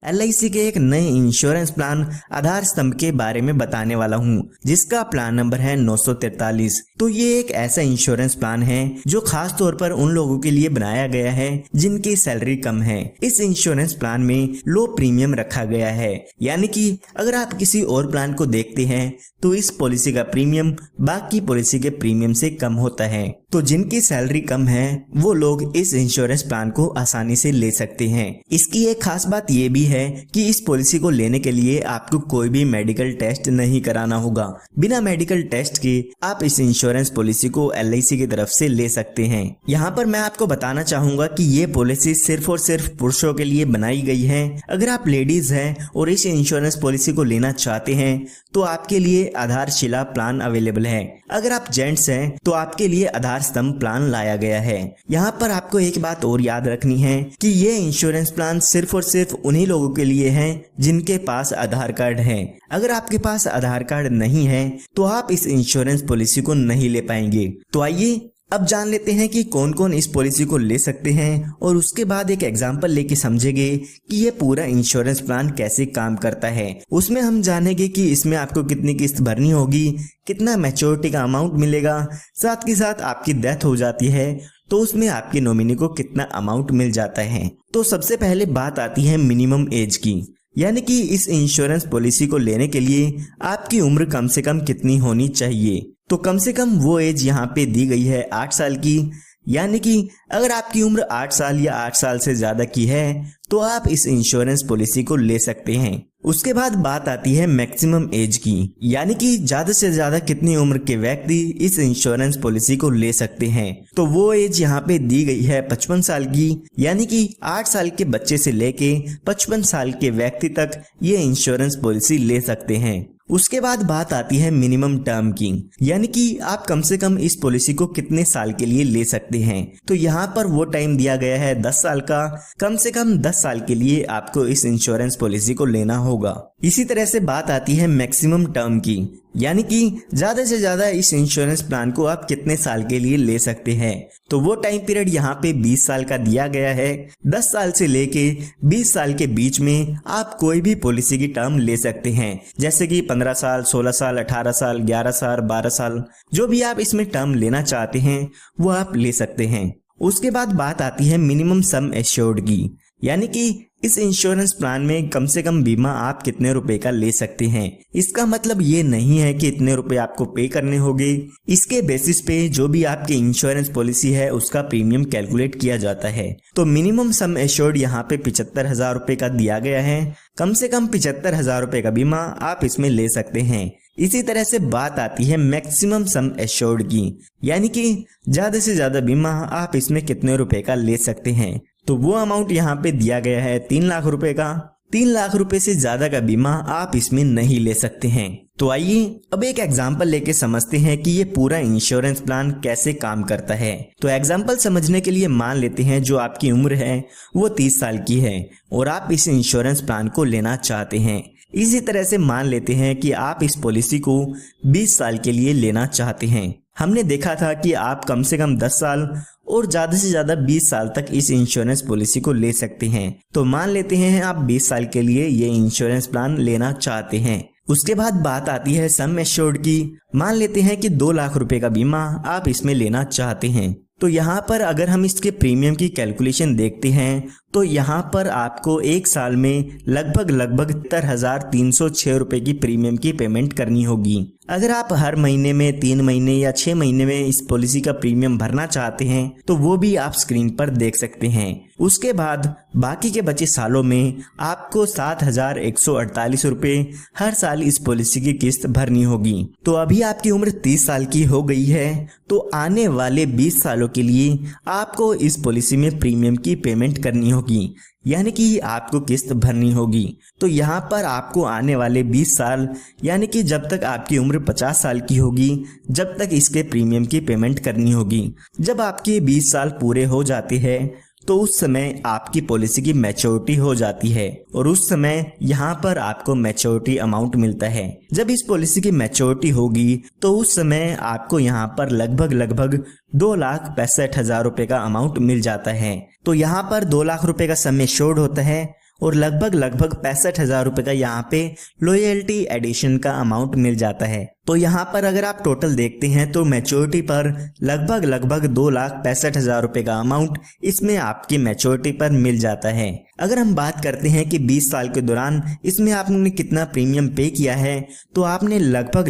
LIC के एक नए इंश्योरेंस प्लान आधार स्तंभ के बारे में बताने वाला हूँ, जिसका प्लान नंबर है 943। तो ये एक ऐसा इंश्योरेंस प्लान है जो खास तौर पर उन लोगों के लिए बनाया गया है जिनकी सैलरी कम है। इस इंश्योरेंस प्लान में लो प्रीमियम रखा गया है, यानी कि अगर आप किसी और प्लान को देखते हैं तो इस पॉलिसी का प्रीमियम बाकी पॉलिसी के प्रीमियम से कम होता है। तो जिनकी सैलरी कम है वो लोग इस इंश्योरेंस प्लान को आसानी से ले सकते हैं। इसकी एक खास बात ये भी है कि इस पॉलिसी को लेने के लिए आपको कोई भी मेडिकल टेस्ट नहीं कराना होगा। बिना मेडिकल टेस्ट के आप इस इंश्योरेंस पॉलिसी को LIC की तरफ से ले सकते हैं। यहाँ पर मैं आपको बताना चाहूंगा कि ये पॉलिसी सिर्फ और सिर्फ पुरुषों के लिए बनाई गई है। अगर आप लेडीज हैं और इस इंश्योरेंस पॉलिसी को लेना चाहते हैं तो आपके लिए आधारशिला प्लान अवेलेबल है। अगर आप जेंट्स हैं तो आपके लिए आधार स्तंभ प्लान लाया गया है। यहाँ पर आपको एक बात और याद रखनी है कि ये इंश्योरेंस प्लान सिर्फ और सिर्फ उन्हीं लोगों के लिए है जिनके पास आधार कार्ड है। अगर आपके पास आधार कार्ड नहीं है तो आप इस इंश्योरेंस पॉलिसी को नहीं ले पाएंगे। तो आइए अब जान लेते हैं कि कौन कौन इस पॉलिसी को ले सकते हैं और उसके बाद एक एग्जांपल लेके समझेंगे कि ये पूरा इंश्योरेंस प्लान कैसे काम करता है। उसमें हम जानेंगे कि इसमें आपको कितनी किस्त भरनी होगी, कितना मैच्योरिटी का अमाउंट मिलेगा, साथ ही साथ आपकी डेथ हो जाती है तो उसमें आपके नॉमिनी को कितना अमाउंट मिल जाता है। तो सबसे पहले बात आती है मिनिमम एज की, यानी कि इस इंश्योरेंस पॉलिसी को लेने के लिए आपकी उम्र कम से कम कितनी होनी चाहिए। तो कम से कम वो एज यहाँ पे दी गई है 8 साल की, यानी कि अगर आपकी उम्र 8 साल या 8 साल से ज्यादा की है तो आप इस इंश्योरेंस पॉलिसी को ले सकते हैं। उसके बाद बात आती है मैक्सिमम एज की, यानी कि ज्यादा से ज्यादा कितनी उम्र के व्यक्ति इस इंश्योरेंस पॉलिसी को ले सकते हैं। तो वो एज यहाँ पे दी गई है 55 साल की, यानी कि 8 साल के बच्चे से लेके 55 साल के व्यक्ति तक ये इंश्योरेंस पॉलिसी ले सकते हैं। उसके बाद बात आती है मिनिमम टर्म की, यानी कि आप कम से कम इस पॉलिसी को कितने साल के लिए ले सकते हैं। तो यहाँ पर वो टाइम दिया गया है 10 साल का। कम से कम 10 साल के लिए आपको इस इंश्योरेंस पॉलिसी को लेना होगा। इसी तरह से बात आती है मैक्सिमम टर्म की, यानी कि ज्यादा से ज्यादा इस इंश्योरेंस प्लान को आप कितने साल के लिए ले सकते हैं। तो वो टाइम पीरियड यहाँ पे 20 साल का दिया गया है। 10 साल से लेके 20 साल के बीच में आप कोई भी पॉलिसी की टर्म ले सकते हैं, जैसे कि 15 साल, 16 साल, 18 साल, 11 साल, 12 साल, जो भी आप इसमें टर्म लेना चाहते हैं वो आप ले सकते हैं। उसके बाद बात आती है मिनिमम सम एश्योर्ड की, यानी कि इस इंश्योरेंस प्लान में कम से कम बीमा आप कितने रुपए का ले सकते हैं। इसका मतलब ये नहीं है कि इतने रुपए आपको पे करने होंगे। इसके बेसिस पे जो भी आपकी इंश्योरेंस पॉलिसी है उसका प्रीमियम कैलकुलेट किया जाता है। तो मिनिमम सम एश्योर्ड यहाँ पे 75,000 रुपए का दिया गया है। कम से कम 75,000 रुपए का बीमा आप इसमें ले सकते हैं। इसी तरह से बात आती है मैक्सिमम सम एश्योर्ड की, यानी कि ज्यादा से ज्यादा बीमा आप इसमें कितने रुपए का ले सकते हैं। तो वो अमाउंट यहाँ पे दिया गया है 3 लाख रुपए का। 3 लाख रुपए से ज्यादा का बीमा आप इसमें नहीं ले सकते हैं। तो आइए अब एक एग्जांपल लेके समझते हैं कि ये पूरा इंश्योरेंस प्लान कैसे काम करता है। तो एग्जांपल समझने के लिए मान लेते हैं जो आपकी उम्र है वो 30 साल की है और आप इस इंश्योरेंस प्लान को लेना चाहते हैं। इसी तरह से मान लेते हैं कि आप इस पॉलिसी को 20 साल के लिए लेना चाहते हैं। हमने देखा था कि आप कम से कम 10 साल और ज्यादा से ज्यादा 20 साल तक इस इंश्योरेंस पॉलिसी को ले सकते हैं। तो मान लेते हैं आप 20 साल के लिए ये इंश्योरेंस प्लान लेना चाहते हैं। उसके बाद बात आती है सम एश्योर्ड की। मान लेते हैं कि 2 लाख रुपए का बीमा आप इसमें लेना चाहते हैं। तो यहाँ पर अगर हम इसके प्रीमियम की कैलकुलेशन देखते हैं तो यहाँ पर आपको एक साल में लगभग 73,306 रुपए की प्रीमियम की पेमेंट करनी होगी। अगर आप हर महीने में 3 महीने या 6 महीने में इस पॉलिसी का प्रीमियम भरना चाहते हैं तो वो भी आप स्क्रीन पर देख सकते हैं। उसके बाद बाकी के बचे सालों में आपको 7,148 रुपए हर साल इस पॉलिसी की किस्त भरनी होगी। तो अभी आपकी उम्र 30 साल की हो गई है, तो आने वाले 20 सालों के लिए आपको इस पॉलिसी में प्रीमियम की पेमेंट करनी होगी, यानी कि आपको किस्त भरनी होगी। तो यहाँ पर आपको आने वाले 20 साल, यानी कि जब तक आपकी उम्र 50 साल की होगी, जब तक इसके प्रीमियम की पेमेंट करनी होगी। जब आपके 20 साल पूरे हो जाते हैं तो उस समय आपकी पॉलिसी की मैच्योरिटी हो जाती है और उस समय यहाँ पर आपको मैच्योरिटी अमाउंट मिलता है। जब इस पॉलिसी की मैच्योरिटी होगी तो उस समय आपको यहाँ पर लगभग 2,65,000 रुपए का अमाउंट मिल जाता है। तो यहाँ पर 2 लाख रुपए का सम एश्योर्ड होता है और लगभग 65,000 रुपए का यहाँ पे लॉयल्टी एडिशन का अमाउंट मिल जाता है। तो यहाँ पर अगर आप टोटल देखते हैं तो मैच्योरिटी पर लगभग 2,65,000 रुपए का अमाउंट इसमें आपकी मैच्योरिटी पर मिल जाता है। अगर हम बात करते हैं कि 20 साल के दौरान इसमें आपने कितना प्रीमियम पे किया है, तो आपने लगभग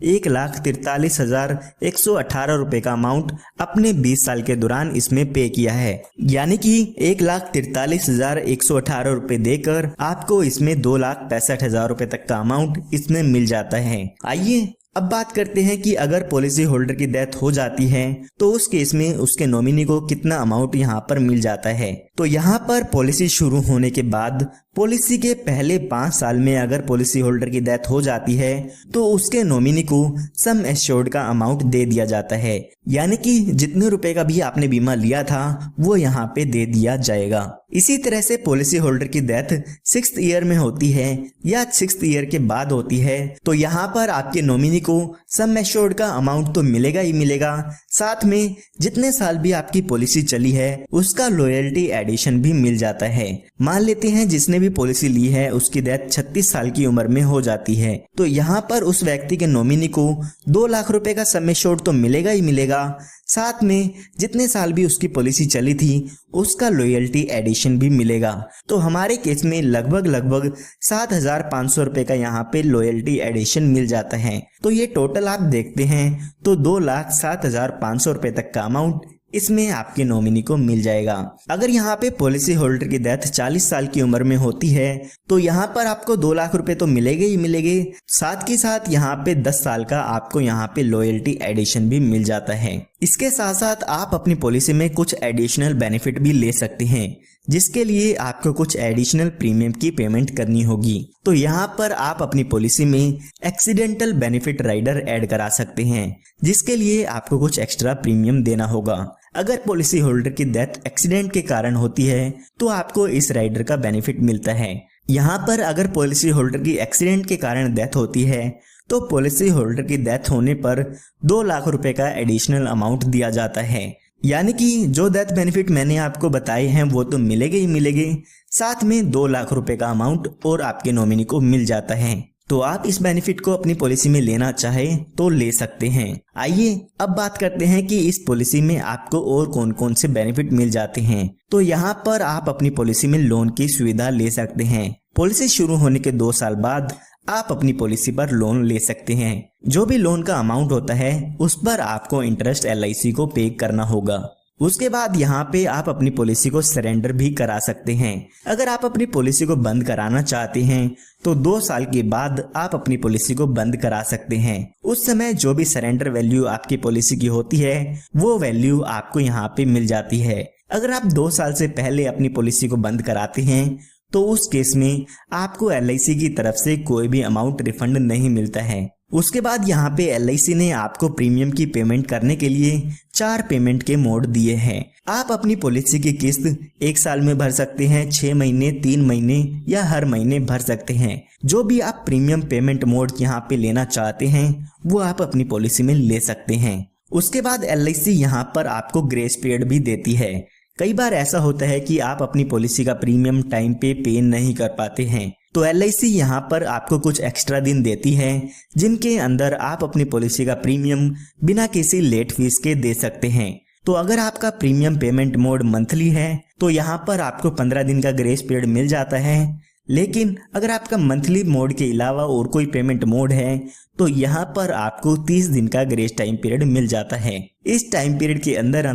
1,43,118 रुपए का अमाउंट अपने 20 साल के दौरान इसमें पे किया है। यानी कि 1,43,118 रुपए देकर आपको इसमें 2,65,000 रुपए तक का अमाउंट इसमें मिल जाता है। आइए अब बात करते हैं कि अगर पॉलिसी होल्डर की डेथ हो जाती है तो उस केस में उसके नॉमिनी को कितना अमाउंट यहाँ पर मिल जाता है। तो यहाँ पर पॉलिसी शुरू होने के बाद पॉलिसी के पहले 5 साल में अगर पॉलिसी होल्डर की डेथ हो जाती है तो उसके नॉमिनी को सम एश्योर्ड का अमाउंट दे दिया जाता है। यानी कि जितने रुपए का भी आपने बीमा लिया था वो यहाँ पे दे दिया जाएगा। इसी तरह से पॉलिसी होल्डर की डेथ 6th ईयर में होती है या 6th ईयर के बाद होती है तो यहाँ पर आपके नॉमिनी को सम एश्योर्ड का अमाउंट तो मिलेगा ही मिलेगा, साथ में जितने साल भी आपकी पॉलिसी चली है उसका लॉयल्टी एडिशन भी मिल जाता है। मान लेते हैं जिसने भी पॉलिसी ली है उसकी डेथ 36 साल की उम्र में हो जाती है तो यहाँ पर उस व्यक्ति के नॉमिनी को 2 लाख रुपए का सम एश्योर्ड तो मिलेगा ही मिलेगा, साथ में जितने साल भी उसकी पॉलिसी चली थी उसका लॉयल्टी एडिशन भी मिलेगा। तो हमारे केस में लगभग 7,500 रुपए का यहाँ पे लॉयल्टी एडिशन मिल जाता है। तो ये टोटल आप देखते हैं तो 2,07,500 रुपए तक का अमाउंट इसमें आपके नॉमिनी को मिल जाएगा। अगर यहाँ पे पॉलिसी होल्डर की डेथ 40 साल की उम्र में होती है तो यहाँ पर आपको 2 लाख रुपए तो मिलेंगे ही मिलेंगे, साथ ही साथ यहाँ पे 10 साल का आपको यहाँ पे लॉयल्टी एडिशन भी मिल जाता है। इसके साथ साथ आप अपनी पॉलिसी में कुछ एडिशनल बेनिफिट भी ले सकते हैं जिसके लिए आपको कुछ एडिशनल प्रीमियम की पेमेंट करनी होगी। तो यहाँ पर आप अपनी पॉलिसी में एक्सीडेंटल बेनिफिट राइडर ऐड करा सकते हैं जिसके लिए आपको कुछ एक्स्ट्रा प्रीमियम देना होगा। अगर पॉलिसी होल्डर की डेथ एक्सीडेंट के कारण होती है तो आपको इस राइडर का बेनिफिट मिलता है। यहाँ पर अगर पॉलिसी होल्डर की एक्सीडेंट के कारण डेथ होती है तो पॉलिसी होल्डर की डेथ होने पर 2 लाख रुपए का एडिशनल अमाउंट दिया जाता है। यानी कि जो डेथ बेनिफिट मैंने आपको बताए हैं वो तो मिलेंगे ही मिलेंगे, साथ में 2 लाख रुपए का अमाउंट और आपके नॉमिनी को मिल जाता है। तो आप इस बेनिफिट को अपनी पॉलिसी में लेना चाहे तो ले सकते हैं। आइए अब बात करते हैं कि इस पॉलिसी में आपको और कौन कौन से बेनिफिट मिल जाते हैं। तो यहाँ पर आप अपनी पॉलिसी में लोन की सुविधा ले सकते हैं। पॉलिसी शुरू होने के 2 साल बाद आप अपनी पॉलिसी पर लोन ले सकते हैं। जो भी लोन का अमाउंट होता है उस पर आपको इंटरेस्ट LIC को पे करना होगा। उसके बाद यहाँ पे आप अपनी पॉलिसी को सरेंडर भी करा सकते हैं। अगर आप अपनी पॉलिसी को बंद कराना चाहते हैं तो 2 साल के बाद आप अपनी पॉलिसी को बंद करा सकते हैं। उस समय जो भी सरेंडर वैल्यू आपकी पॉलिसी की होती है वो वैल्यू आपको यहाँ पे मिल जाती है। अगर आप 2 साल से पहले अपनी पॉलिसी को बंद कराते हैं तो उस केस में आपको LIC की तरफ से कोई भी अमाउंट रिफंड नहीं मिलता है। उसके बाद यहाँ पे LIC ने आपको प्रीमियम की पेमेंट करने के लिए 4 पेमेंट के मोड दिए हैं। आप अपनी पॉलिसी की किस्त 1 साल में भर सकते हैं, 6 महीने, 3 महीने या हर महीने भर सकते हैं। जो भी आप प्रीमियम पेमेंट मोड यहाँ पे लेना चाहते हैं वो आप अपनी पॉलिसी में ले सकते हैं। उसके बाद LIC यहाँ पर आपको ग्रेस पीरियड भी देती है। कई बार ऐसा होता है कि आप अपनी पॉलिसी का प्रीमियम टाइम पे नहीं कर पाते हैं तो LIC यहाँ पर आपको कुछ एक्स्ट्रा दिन देती है जिनके अंदर आप अपनी पॉलिसी का प्रीमियम बिना किसी लेट फीस के दे सकते हैं। तो अगर आपका प्रीमियम पेमेंट मोड मंथली है तो यहाँ पर आपको 15 दिन का ग्रेस पीरियड मिल जाता है, लेकिन अगर आपका मंथली मोड के अलावा और कोई पेमेंट मोड है तो यहाँ पर आपको 30 दिन का ग्रेस टाइम पीरियड मिल जाता है। इस टाइम पीरियड के अंदर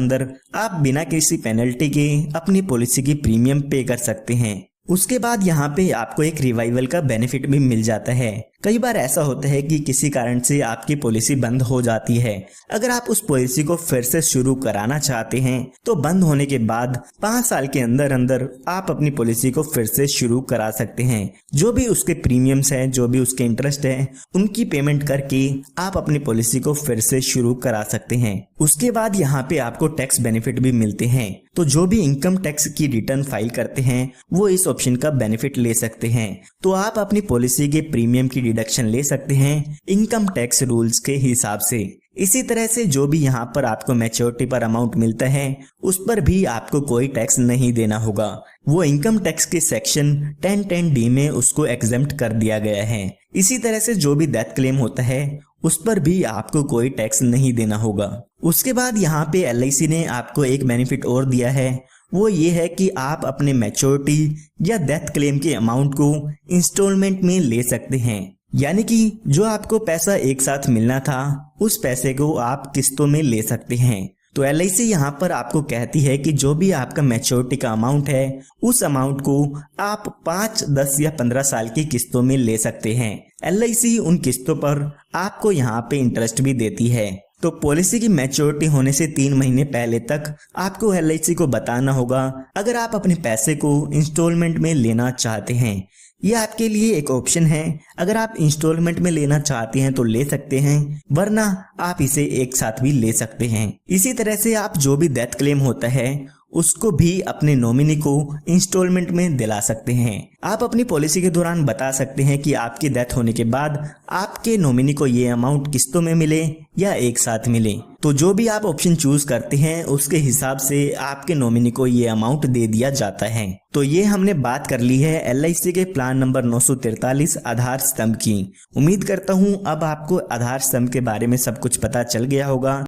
आप बिना किसी पेनल्टी के अपनी पॉलिसी की प्रीमियम पे कर सकते हैं। उसके बाद यहाँ पे आपको एक रिवाइवल का बेनिफिट भी मिल जाता है। कई बार ऐसा होता है कि किसी कारण से आपकी पॉलिसी बंद हो जाती है। अगर आप उस पॉलिसी को फिर से शुरू कराना चाहते हैं तो बंद होने के बाद 5 साल के अंदर आप अपनी पॉलिसी को फिर से शुरू करा सकते हैं। जो भी उसके प्रीमियम्स हैं, जो भी उसके इंटरेस्ट है, उनकी पेमेंट करके आप अपनी पॉलिसी को फिर से शुरू करा सकते हैं। उसके बाद यहाँ पे आपको टैक्स बेनिफिट भी मिलते हैं। तो जो भी इनकम टैक्स की रिटर्न फाइल करते हैं वो इस ऑप्शन का बेनिफिट ले सकते हैं। तो आप अपनी पॉलिसी के प्रीमियम की डिडक्शन ले सकते हैं इनकम टैक्स रूल्स के हिसाब से। इसी तरह से जो भी यहाँ पर आपको मैच्योरिटी पर अमाउंट मिलता है उस पर भी आपको कोई टैक्स नहीं देना होगा। वो इनकम टैक्स के सेक्शन 1010D में उसको एग्जेम्प्ट कर दिया गया है। इसी तरह से जो भी डेथ क्लेम होता है उस पर भी आपको कोई टैक्स नहीं देना होगा। उसके बाद यहाँ पे LIC ने आपको एक बेनिफिट और दिया है, वो ये है कि आप अपने मैच्योरिटी या डेथ क्लेम के अमाउंट को इंस्टॉलमेंट में ले सकते हैं। यानी कि जो आपको पैसा एक साथ मिलना था उस पैसे को आप किस्तों में ले सकते हैं। तो LIC यहाँ पर आपको कहती है कि जो भी आपका मैच्योरिटी का अमाउंट है उस अमाउंट को आप 5, 10 या 15 साल की किस्तों में ले सकते हैं। LIC उन किस्तों पर आपको यहाँ पे इंटरेस्ट भी देती है। तो पॉलिसी की मैच्योरिटी होने से 3 महीने पहले तक आपको LIC को बताना होगा अगर आप अपने पैसे को इंस्टॉलमेंट में लेना चाहते हैं। ये आपके लिए एक ऑप्शन है, अगर आप इंस्टॉलमेंट में लेना चाहते हैं तो ले सकते हैं, वरना आप इसे एक साथ भी ले सकते हैं। इसी तरह से आप जो भी डेथ क्लेम होता है उसको भी अपने नॉमिनी को इंस्टॉलमेंट में दिला सकते हैं। आप अपनी पॉलिसी के दौरान बता सकते हैं कि आपकी डेथ होने के बाद आपके नॉमिनी को ये अमाउंट किस्तों में मिले या एक साथ मिले। तो जो भी आप ऑप्शन चूज करते हैं उसके हिसाब से आपके नॉमिनी को ये अमाउंट दे दिया जाता है। तो ये हमने बात कर ली है LIC के प्लान नंबर 943 आधार स्तंभ की। उम्मीद करता हूँ अब आपको आधार स्तंभ के बारे में सब कुछ पता चल गया होगा।